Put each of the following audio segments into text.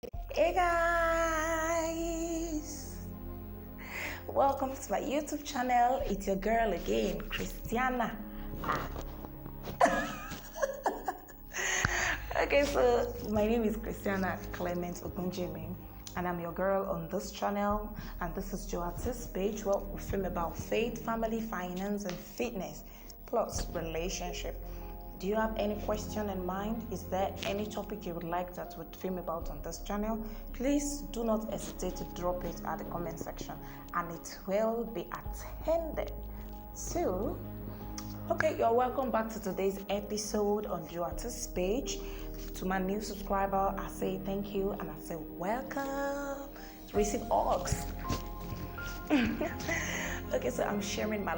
Hey guys, welcome to my YouTube channel. It's your girl again, Christiana. Okay, so my name is Christiana Clement Ogunjimi, and I'm your girl on this channel. And this is JOOAH-TEAM's page where we film about faith, family, finance, and fitness, plus relationship. Do you have any question in mind? Is there any topic you would like that would film about on this channel? Please do not hesitate to drop it at the comment section and it will be attended to. Okay, you're welcome back to today's episode on JOOAH-TEAM's page. To my new subscriber, I say thank you and I say welcome to receive hugs. Okay, so I'm sharing my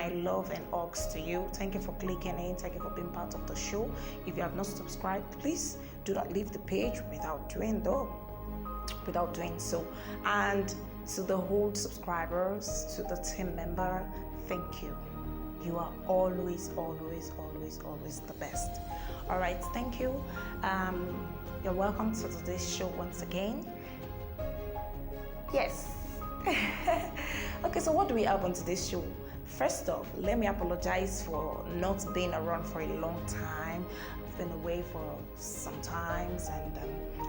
love and hugs to you. Thank you for clicking in. Thank you for being part of the show. If you have not subscribed, please do not leave the page without doing so. And to the whole subscribers, to the team member, thank you. You are always the best. All right, thank you. You're welcome to today's show once again. Yes. Okay, so what do we have on today's show? First off, let me apologize for not being around for a long time. I've been away for some times and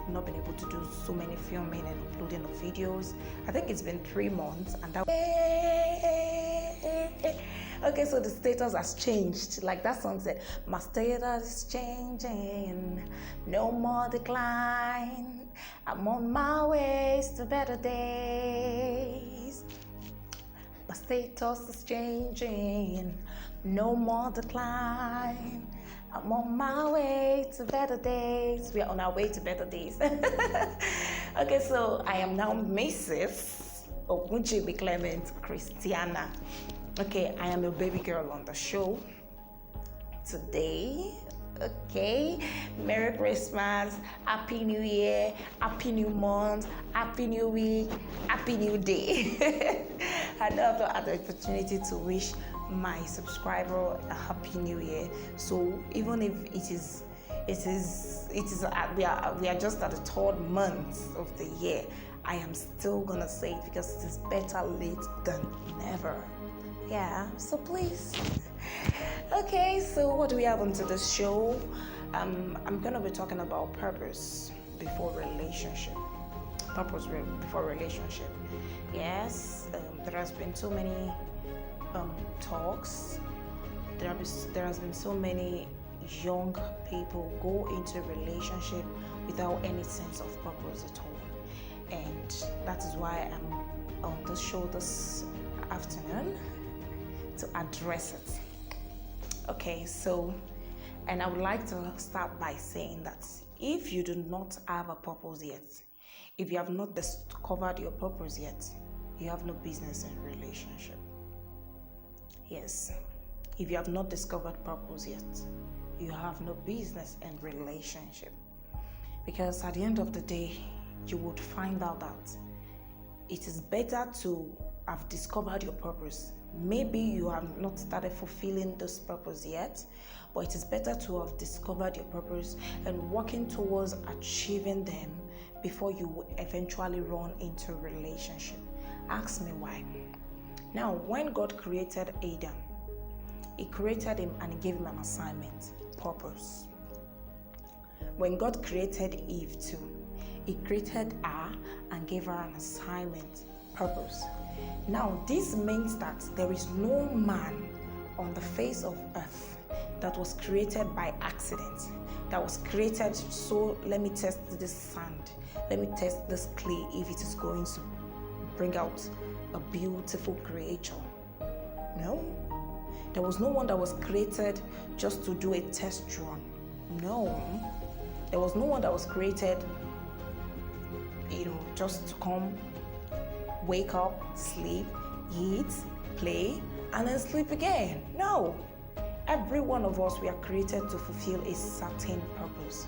not been able to do so many filming and uploading of videos. I think it's been 3 months and that. Okay, so the status has changed. Like that song said, my status is changing, no more decline. I'm on my way to better days. My status is changing, no more decline. I'm on my way to better days. We are on our way to better days. Okay, so I am now Mrs. Ogunjimi Clement Christiana. Okay, I am a baby girl on the show today. Okay, Merry Christmas, Happy New Year, Happy New Month, Happy New Week, Happy New Day. I now have the opportunity to wish my subscriber a Happy New Year. So even if we are just at the 3rd month of the year, I am still gonna say it because it is better late than never. Yeah, so please. Okay, so what do we have onto this show? I'm gonna be talking about purpose before relationship. Purpose before relationship. Yes, there has been so many talks. There has been so many young people go into a relationship without any sense of purpose at all, and that is why I'm on this show this afternoon to address it. Okay, so, and I would like to start by saying that if you do not have a purpose yet, if you have not discovered your purpose yet, you have no business in relationship. Yes, if you have not discovered purpose yet, you have no business in relationship. Because at the end of the day, you would find out that it is better to have discovered your purpose. Maybe you have not started fulfilling this purpose yet, but it is better to have discovered your purpose and working towards achieving them before you will eventually run into a relationship. Ask me why. Now, when God created Adam, He created him and He gave him an assignment, purpose. When God created Eve too, He created her and gave her an assignment, purpose. Now, this means that there is no man on the face of earth that was created by accident, that was created, so let me test this sand, let me test this clay if it is going to bring out a beautiful creature. No, there was no one that was created just to do a test run. No, there was no one that was created, just to come, wake up, sleep, eat, play, and then sleep again. No. Every one of us, we are created to fulfill a certain purpose.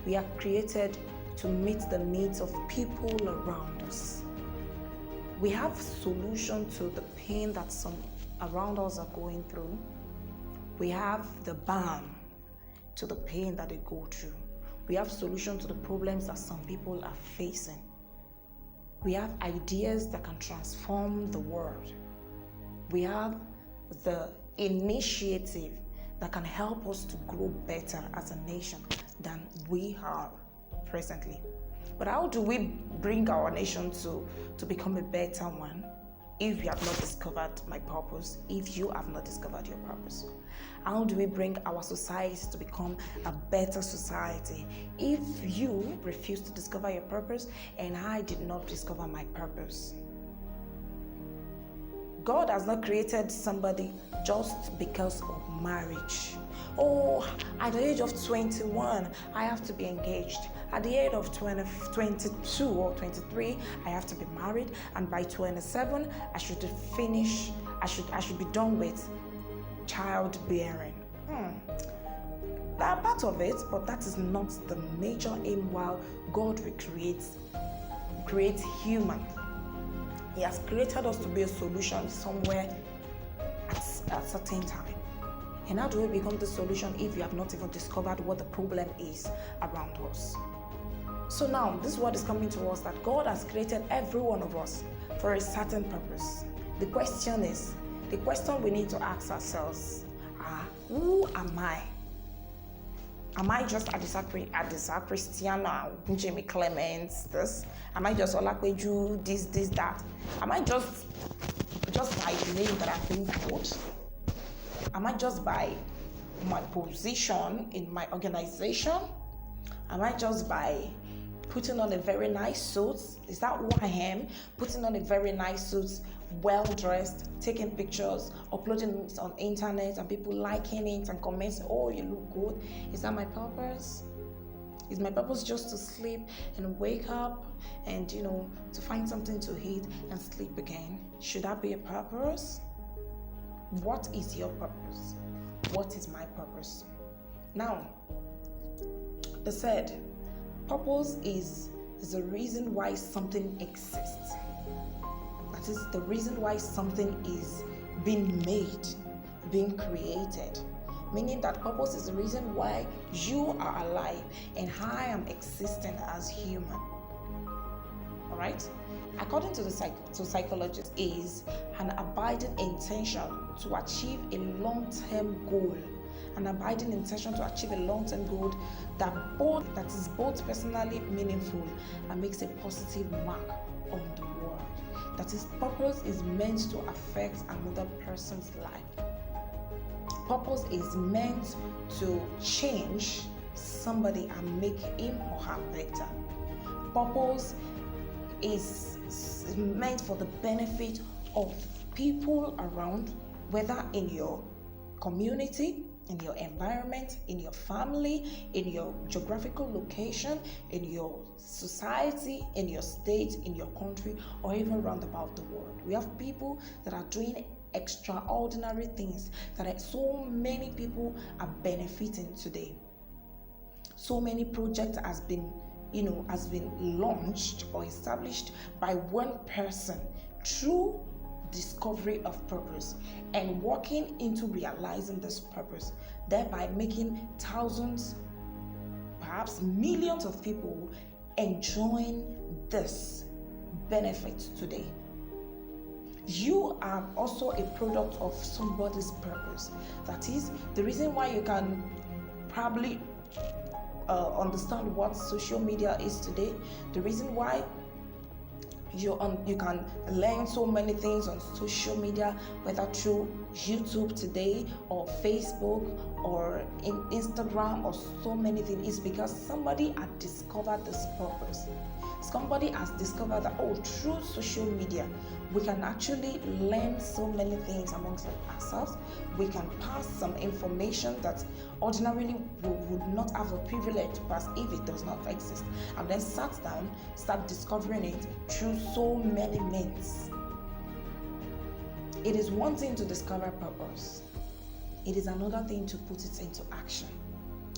We are created to meet the needs of people around us. We have solution to the pain that some around us are going through. We have the balm to the pain that they go through. We have solutions to the problems that some people are facing. We have ideas that can transform the world. We have the initiative that can help us to grow better as a nation than we are presently. But how do we bring our nation to become a better one if you have not discovered my purpose, if you have not discovered your purpose? How do we bring our society to become a better society if you refuse to discover your purpose and I did not discover my purpose? God has not created somebody just because of marriage. Oh, at the age of 21, I have to be engaged. At the age of 22 or 23, I have to be married. And by 27, I should be done with childbearing. That part of it, but that is not the major aim while God creates human. He has created us to be a solution somewhere at a certain time. And how do we become the solution if you have not even discovered what the problem is around us? So now, this word is coming to us that God has created every one of us for a certain purpose. The question we need to ask ourselves are, who am I? Am I just at the sacristan, Jimmy Clements, this? Am I just Olakweju, this, that? Am I just by the name that I've been called? Am I just by my position in my organization? Am I just by putting on a very nice suit? Is that who I am? Putting on a very nice suit, well dressed, taking pictures, uploading it on internet, and people liking it and commenting, oh, you look good. Is that my purpose? Is my purpose just to sleep and wake up and to find something to eat and sleep again? Should that be a purpose? What is your purpose? What is my purpose? Now, they said purpose is the reason why something exists. That is the reason why something is being made, being created. Meaning that purpose is the reason why you are alive and I am existing as human. All right? According to the psychologists, is an abiding intention to achieve a long-term goal. An abiding intention to achieve a long-term goal that is both personally meaningful and makes a positive mark on the world. That is, purpose is meant to affect another person's life. Purpose is meant to change somebody and make him or her better. Purpose is meant for the benefit of people around, whether in your community, in your environment, in your family, in your geographical location, in your society, in your state, in your country, or even round about the world. We have people that are doing extraordinary things that so many people are benefiting today. So many projects has been launched or established by one person through discovery of purpose and working into realizing this purpose, thereby making thousands, perhaps millions of people enjoying this benefit today. You are also a product of somebody's purpose. That is the reason why you can probably understand what social media is today. The reason why you can learn so many things on social media, whether through YouTube today or Facebook or in Instagram or so many things, is because somebody had discovered this purpose. Somebody has discovered that through social media we can actually learn so many things amongst ourselves. We can pass some information that ordinarily we would not have a privilege to pass if it does not exist, and then start discovering it through so many means. It is one thing to discover purpose. It is another thing to put it into action.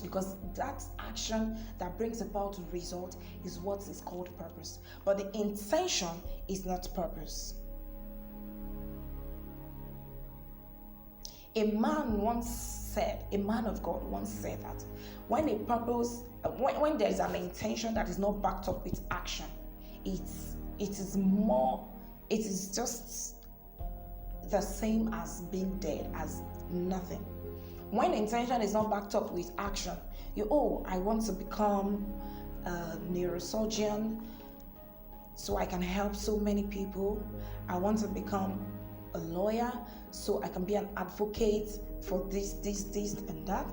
Because that action that brings about a result is what is called purpose. But the intention is not purpose. A man once said, a man of God once said that when a purpose, when there is an intention that is not backed up with action, it is just the same as being dead, as nothing. When intention is not backed up with action, I want to become a neurosurgeon so I can help so many people. I want to become a lawyer so I can be an advocate for this, and that.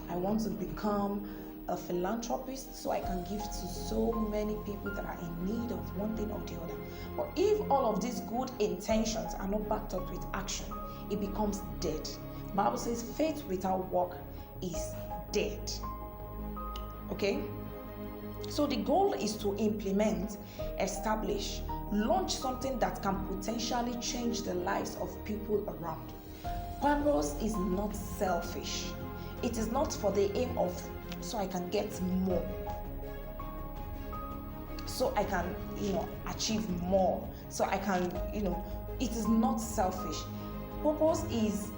I want to become a philanthropist so I can give to so many people that are in need of one thing or the other. But if all of these good intentions are not backed up with action, it becomes dead. The Bible says faith without work is dead. Okay? So the goal is to implement, establish, launch something that can potentially change the lives of people around. Purpose is not selfish. It is not for the aim of so I can get more, so I can achieve more, so I can it is not selfish. Purpose is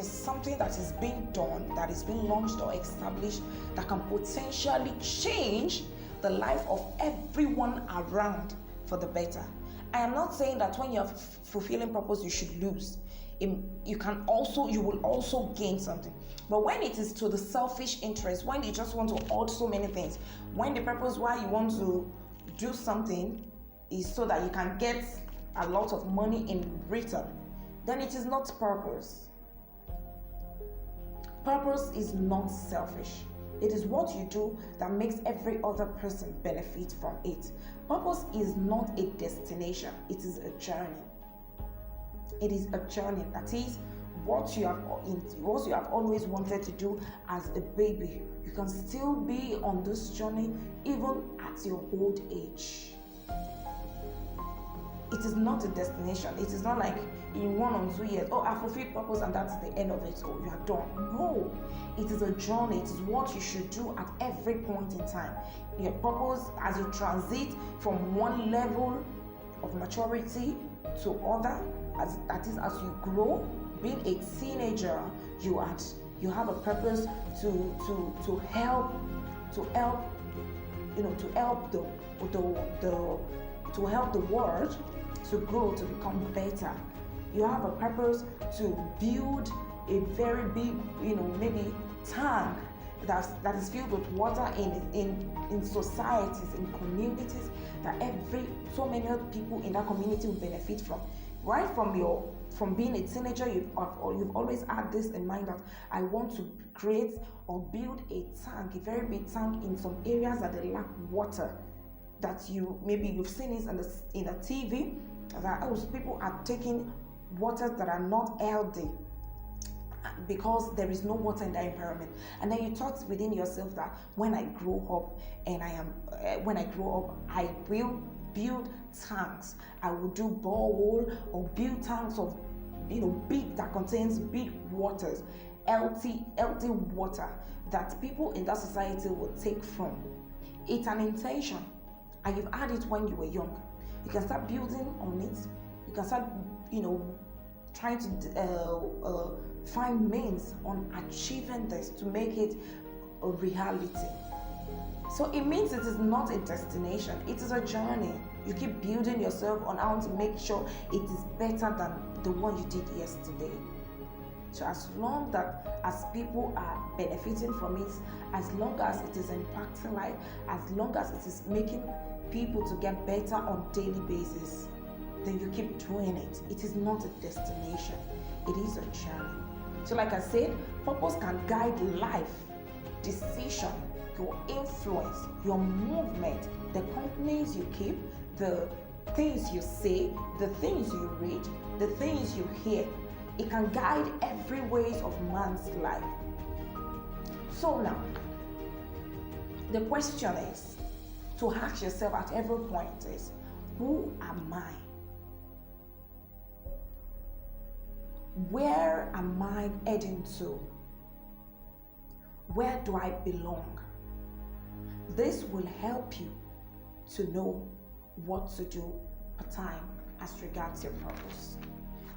something that is being done, that is being launched or established, that can potentially change the life of everyone around for the better. I am not saying that when you are fulfilling purpose you should lose. You will also gain something. But when it is to the selfish interest, when you just want to hoard so many things, when the purpose why you want to do something is so that you can get a lot of money in return, then it is not purpose. Purpose is not selfish. It is what you do that makes every other person benefit from it. Purpose is not a destination, it is a journey. It is a journey. That is what you have always wanted to do as a baby. You can still be on this journey even at your old age. It is not a destination. It is not like in 1 or 2 years, I fulfilled purpose and that's the end of it, you are done. No, it is a journey. It is what you should do at every point in time. Your purpose, as you transit from one level of maturity to other, as you grow, being a teenager, you have a purpose to help the world to grow, to become better. You have a purpose to build a very big, maybe tank that is filled with water in societies, in communities, that so many other people in that community will benefit from. Right from being a teenager, you've always had this in mind that I want to create or build a tank, a very big tank in some areas that they lack water. That you've seen it in a TV, that people are taking waters that are not healthy because there is no water in that environment. And then you thought within yourself that when I grow up, I will build tanks. I will do borehole or build tanks of big, that contains big waters, healthy water that people in that society will take from. It's an intention, and you've had it when you were young. You can start building on it. You can start trying to find means on achieving this to make it a reality. So it means it is not a destination, it is a journey. You keep building yourself on how to make sure it is better than the one you did yesterday. So as long as people are benefiting from it, as long as it is impacting life, as long as it is making people to get better on a daily basis, then you keep doing it. It is not a destination, it is a journey. So like I said, purpose can guide life, decision, your influence, your movement, the companies you keep, the things you say, the things you read, the things you hear. It can guide every ways of man's life. So now, the question is, to ask yourself at every point is, who am I? Where am I heading to? Where do I belong? This will help you to know what to do per time as regards your purpose.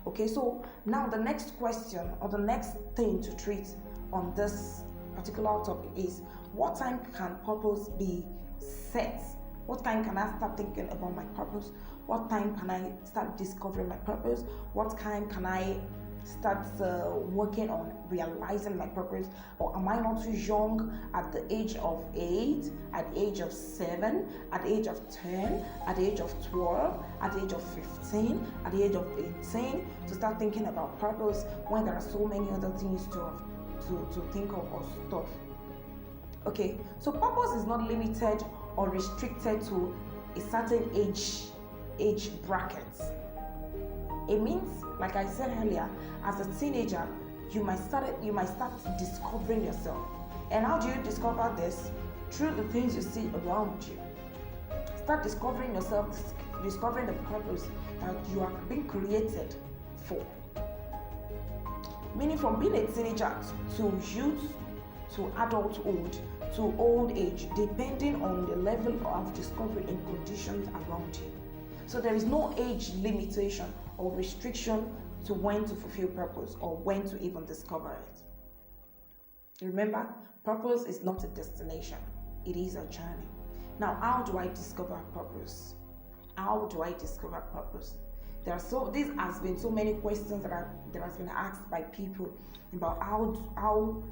Okay, so now the next question or the next thing to treat on this particular topic is, what time can purpose be set? What time can I start thinking about my purpose? What time can I start discovering my purpose? What time can I start working on realizing my purpose? Or am I not too young at the age of 8, at the age of 7, at the age of 10, at the age of 12, at the age of 15, at the age of 18 to start thinking about purpose when there are so many other things to think of or stuff? Okay, so purpose is not limited or restricted to a certain age bracket. It means, like I said earlier, as a teenager, you might start discovering yourself. And how do you discover this? Through the things you see around you. Start discovering yourself, discovering the purpose that you are being created for. Meaning, from being a teenager to youth, to adulthood, to old age, depending on the level of discovery and conditions around you. So there is no age limitation or restriction to when to fulfill purpose or when to even discover it. Remember, purpose is not a destination, it is a journey. Now, how do I discover purpose? How do I discover purpose? This has been so many questions that has been asked by people about how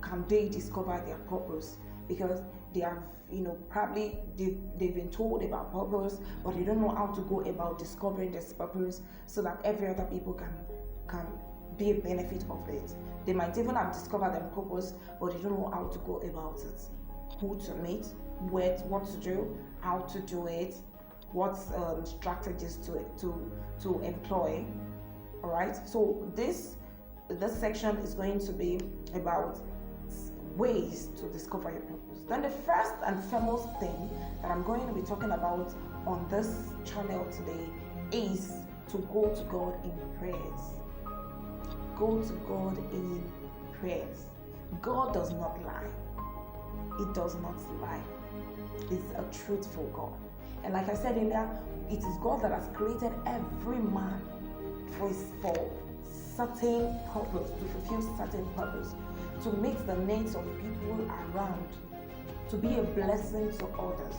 can they discover their purpose, because they have probably they've been told about purpose, but they don't know how to go about discovering this purpose so that every other people can be a benefit of it. They might even have discovered their purpose, but they don't know how to go about it, who to meet, what to do, how to do it, what strategies to employ. All right, so this section is going to be about ways to discover your purpose. Then the first and foremost thing that I'm going to be talking about on this channel today is to go to God in prayers. Go to God in prayers. God does not lie. He does not lie. He's a truthful God. And like I said earlier, it is God that has created every man for certain purpose, to fulfill certain purpose, to meet the needs of people around, to be a blessing to others.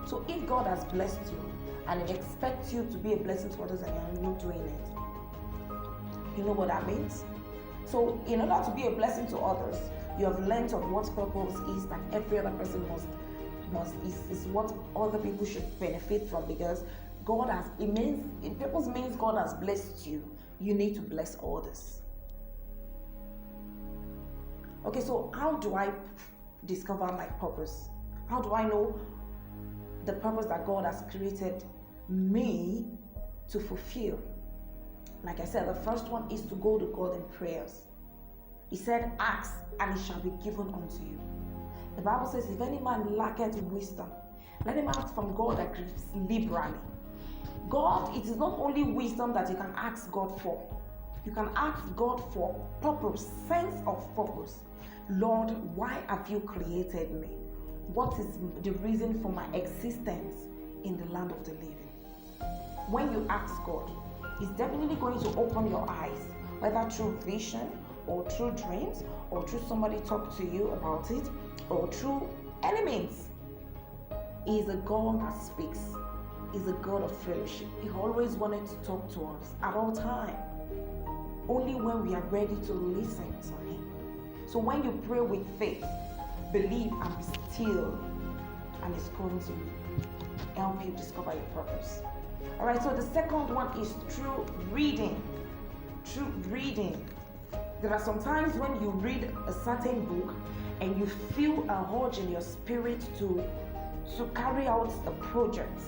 So if God has blessed you and He expects you to be a blessing to others and you're not doing it, you know what that means? So in order to be a blessing to others, you have learned of what purpose is that every other person is what other people should benefit from, because purpose means God has blessed you. You need to bless others. Okay, so how do I discover my purpose? How do I know the purpose that God has created me to fulfill? Like I said, the first one is to go to God in prayers. He said, ask and it shall be given unto you. The Bible says, if any man lacketh wisdom, let him ask from God that gives liberally. God, it is not only wisdom that you can ask God for. You can ask God for purpose, sense of purpose. Lord, why have you created me? What is the reason for my existence in the land of the living? When you ask God, He's definitely going to open your eyes, whether through vision or through dreams or through somebody talk to you about it or through any means. He is a God that speaks. He's a God of fellowship. He always wanted to talk to us at all times, only when we are ready to listen to Him. So when you pray with faith, believe and be still, and it's going to help you discover your purpose. All right, so the second one is through reading. Through reading. There are some times when you read a certain book and you feel a urge in your spirit to carry out a project,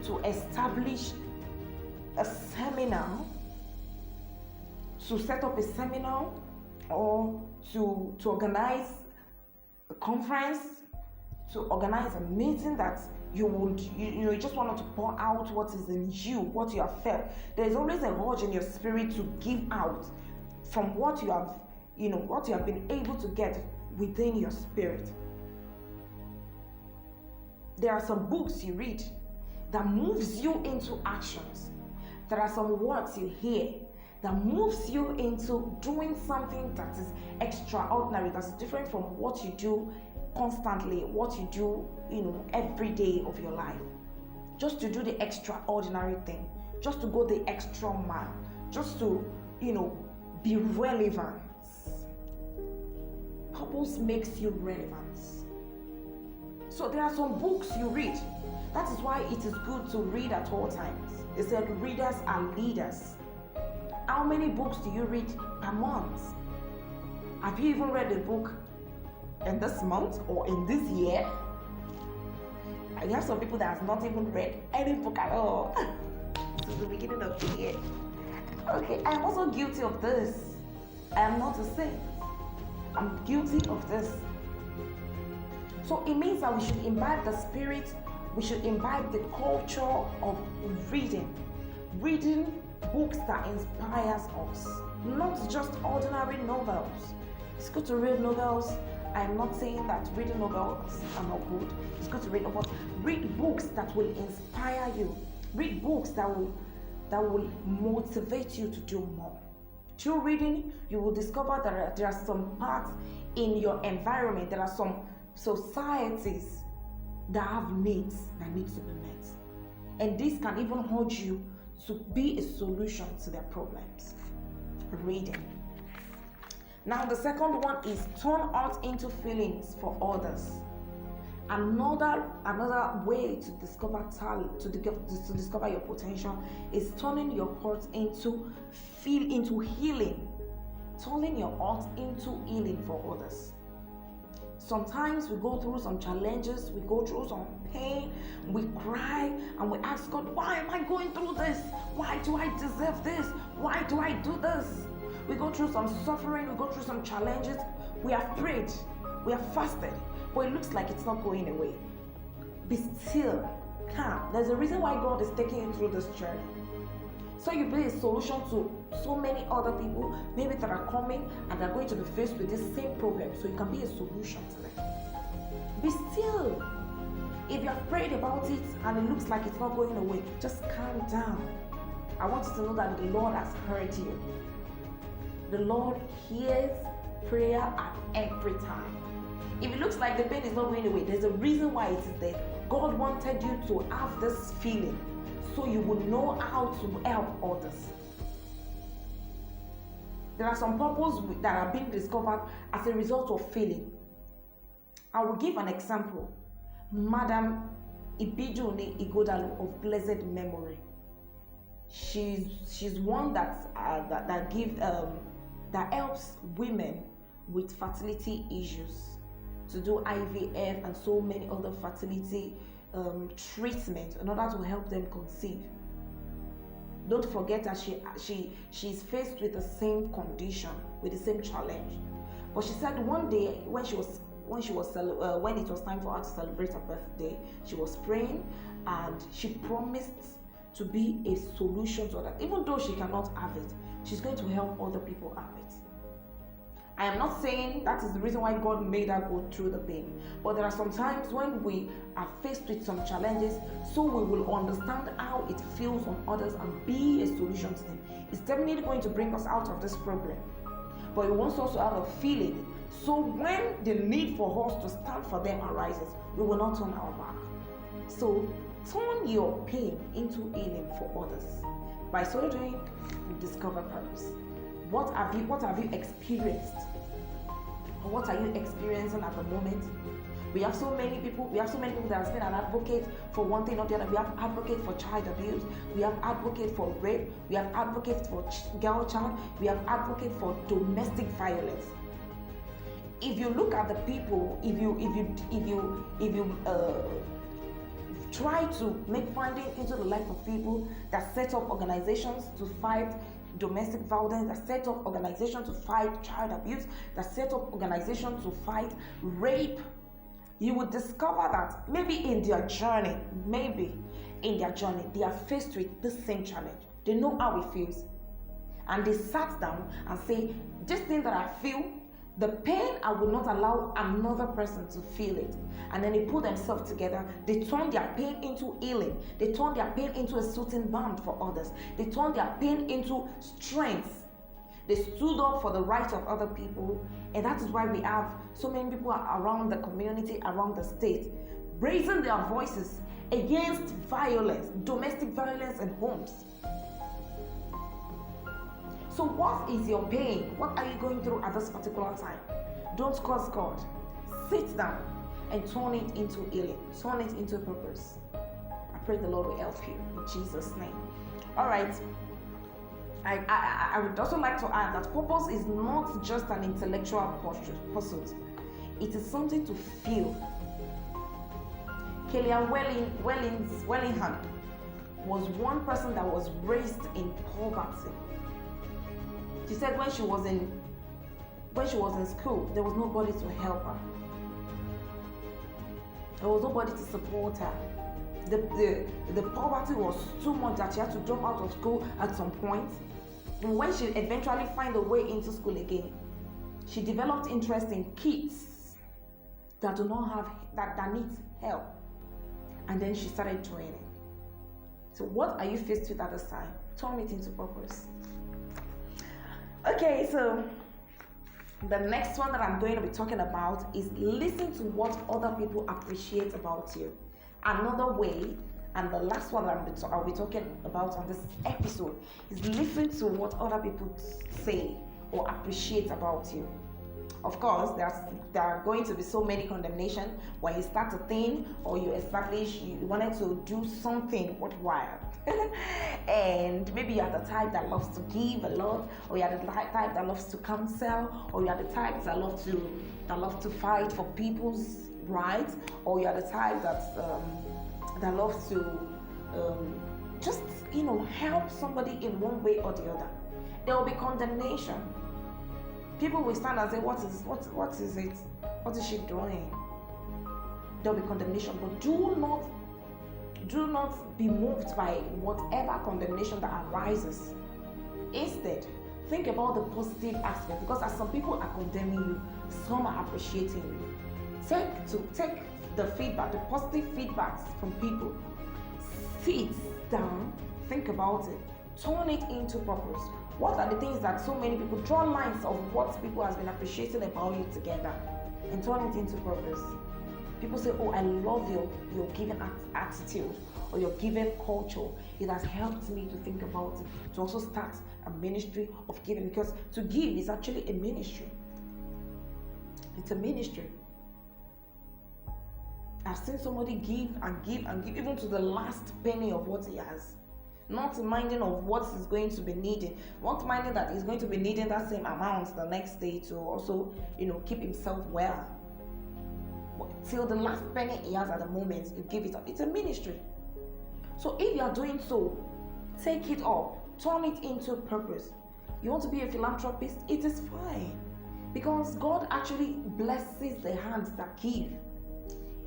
to establish a seminar, to set up a seminar, or to organize a conference, to organize a meeting that you just wanted to pour out what is in you, what you have felt. There is always a urge in your spirit to give out from what you have been able to get within your spirit. There are some books you read that moves you into actions. There are some words you hear that moves you into doing something that is extraordinary, that is different from what you do constantly, what you do, every day of your life. Just to do the extraordinary thing, just to go the extra mile, just to, be relevant. Purpose makes you relevant. So there are some books you read. That is why it is good to read at all times. They said readers are leaders. How many books do you read per month? Have you even read a book in this month or in this year? You have some people that have not even read any book at all since the beginning of the year. Okay, I am also guilty of this. I am not a saint. I'm guilty of this. So it means that we should imbibe the spirit, we should imbibe the culture of reading books that inspires us, not just ordinary novels. It's good to read novels. I'm not saying that reading novels are not good. It's good to read novels. Read books that will inspire you. Read books that will motivate you to do more. Through reading, you will discover that there are some parts in your environment, there are some societies that have needs that need to be met. And this can even urge you to be a solution to their problems. Reading. Now the second one is turn out into feelings for others. Another way to discover talent, to discover your potential, is turning your heart into healing. Turning your heart into healing for others. Sometimes we go through some challenges, we go through some pain, we cry and we ask God, why am I going through this? Why do I deserve this? Why do I do this? We go through some suffering, we go through some challenges. We have prayed, we have fasted, but it looks like it's not going away. Be still, calm. There's a reason why God is taking you through this journey. So you be a solution to so many other people, maybe that are coming and are going to be faced with this same problem. So you can be a solution to them. Be still. If you have prayed about it and it looks like it's not going away, just calm down. I want you to know that the Lord has heard you. The Lord hears prayer at every time. If it looks like the pain is not going away, there's a reason why it is there. God wanted you to have this feeling so you will know how to help others. There are some purposes that are being discovered as a result of feeling. I will give an example. Madam Ibidunni Ighodalo of blessed memory. She's one that helps women with fertility issues to do IVF and so many other fertility treatments in order to help them conceive. Don't forget that she's faced with the same condition, with the same challenge. But she said one day when it was time for her to celebrate her birthday, she was praying and she promised to be a solution to that. Even though she cannot have it, she's going to help other people have it. I am not saying that is the reason why God made her go through the pain, but there are some times when we are faced with some challenges, so we will understand how it feels on others and be a solution to them. It's definitely going to bring us out of this problem, but it wants us to have a feeling, so when the need for us to stand for them arises, we will not turn our back. So turn your pain into healing for others. By so doing, you discover purpose. What have you experienced? Or what are you experiencing at the moment? We have so many people that has been an advocate for one thing or the other. We have advocate for child abuse, we have advocate for rape, we have advocate for girl child, we have advocate for domestic violence. If you look at the people, if you try to make finding into the life of people that set up organizations to fight domestic violence, that set up organizations to fight child abuse, that set up organizations to fight rape, you will discover that maybe in their journey, they are faced with the same challenge. They know how it feels. And they sat down and say, this thing that I feel, The pain, I will not allow another person to feel it. And then they put themselves together. They turn their pain into healing. They turn their pain into a soothing balm for others. They turn their pain into strength. They stood up for the rights of other people. And that is why we have so many people around the community, around the state, raising their voices against violence, domestic violence in homes. So what is your pain? What are you going through at this particular time? Don't curse God. Sit down and turn it into healing. Turn it into purpose. I pray the Lord will help you in Jesus' name. All right. I would also like to add that purpose is not just an intellectual pursuit. It is something to feel. Kellyanne Wellingham was one person that was raised in poverty. She said when she was in school, there was nobody to help her. There was nobody to support her. The poverty was too much that she had to drop out of school at some point. And when she eventually found a way into school again, she developed interest in kids that do not have that needs help. And then she started training. So what are you faced with at this time? Turn it into purpose. Okay, so the next one that I'm going to be talking about is listen to what other people appreciate about you. Another way, and the last one that I'll be talking about on this episode, is listen to what other people say or appreciate about you. Of course, there are going to be so many condemnation when you start a thing or you establish you wanted to do something worthwhile. And maybe you are the type that loves to give a lot, or you are the type that loves to counsel, or you are the type that love to fight for people's rights, or you are the type that loves to just help somebody in one way or the other. There will be condemnation. People will stand and say, what is it? What is she doing? There will be condemnation, but do not be moved by whatever condemnation that arises. Instead, think about the positive aspect, because as some people are condemning you, some are appreciating you. Take the feedback, the positive feedbacks from people. Sit down, think about it, turn it into purpose. What are the things that so many people draw lines of what people has been appreciating about you together and turn it into purpose? People say, oh, I love your giving attitude or your giving culture. It has helped me to think about it, to also start a ministry of giving, because to give is actually a ministry. It's a ministry. I've seen somebody give and give and give, even to the last penny of what he has. Not minding of what is going to be needed, not minding that he's going to be needing that same amount the next day to also, keep himself well. Till the last penny he has at the moment, you give it up. It's a ministry. So if you are doing so, take it up, turn it into purpose. You want to be a philanthropist? It is fine, because God actually blesses the hands that give.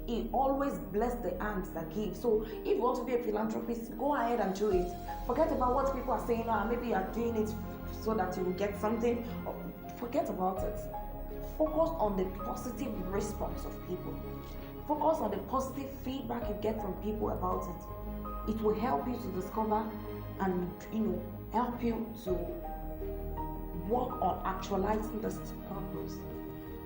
He always bless the hands that give. So if you want to be a philanthropist, go ahead and do it. Forget about what people are saying. Maybe you are doing it so that you will get something. Forget about it. Focus on the positive response of people. Focus on the positive feedback you get from people about it. It will help you to discover and help you to work on actualizing this purpose.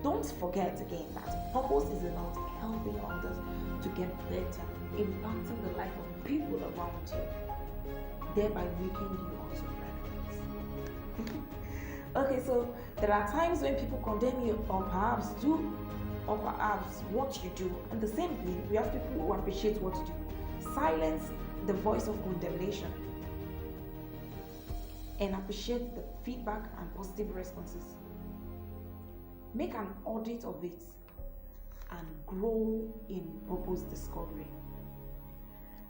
Don't forget again that purpose is about helping others to get better, impacting the life of people around you, thereby making you also relevant. Okay, so there are times when people condemn you, or perhaps what you do. And the same thing, we have people who appreciate what you do. Silence the voice of condemnation and appreciate the feedback and positive responses. Make an audit of it and grow in purpose discovery.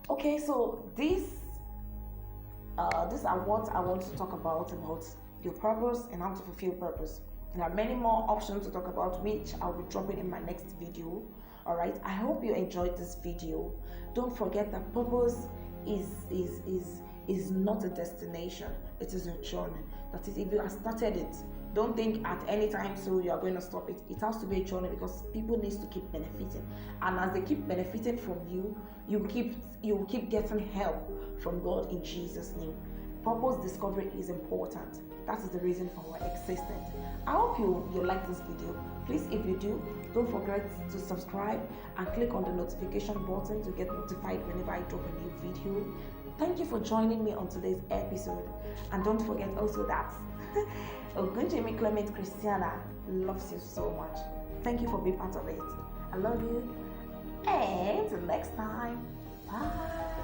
Okay, so these are what I want to talk about your purpose and how to fulfill purpose. There are many more options to talk about, which I'll be dropping in my next video. All right, I hope you enjoyed this video. Don't forget that purpose is not a destination, it is a journey. That is, if you have started it, Don't think at any time so you are going to stop it. It has to be a journey because people need to keep benefiting, and as they keep benefiting from you, you will keep getting help from God in Jesus' name. Purpose discovery is important. That is the reason for our existence. I hope you like this video. Please, if you do, don't forget to subscribe and click on the notification button to get notified whenever I drop a new video. Thank you for joining me on today's episode, and don't forget also that Ogunjimi Clement Christiana loves you so much. Thank you for being part of it. I love you, and till next time, bye.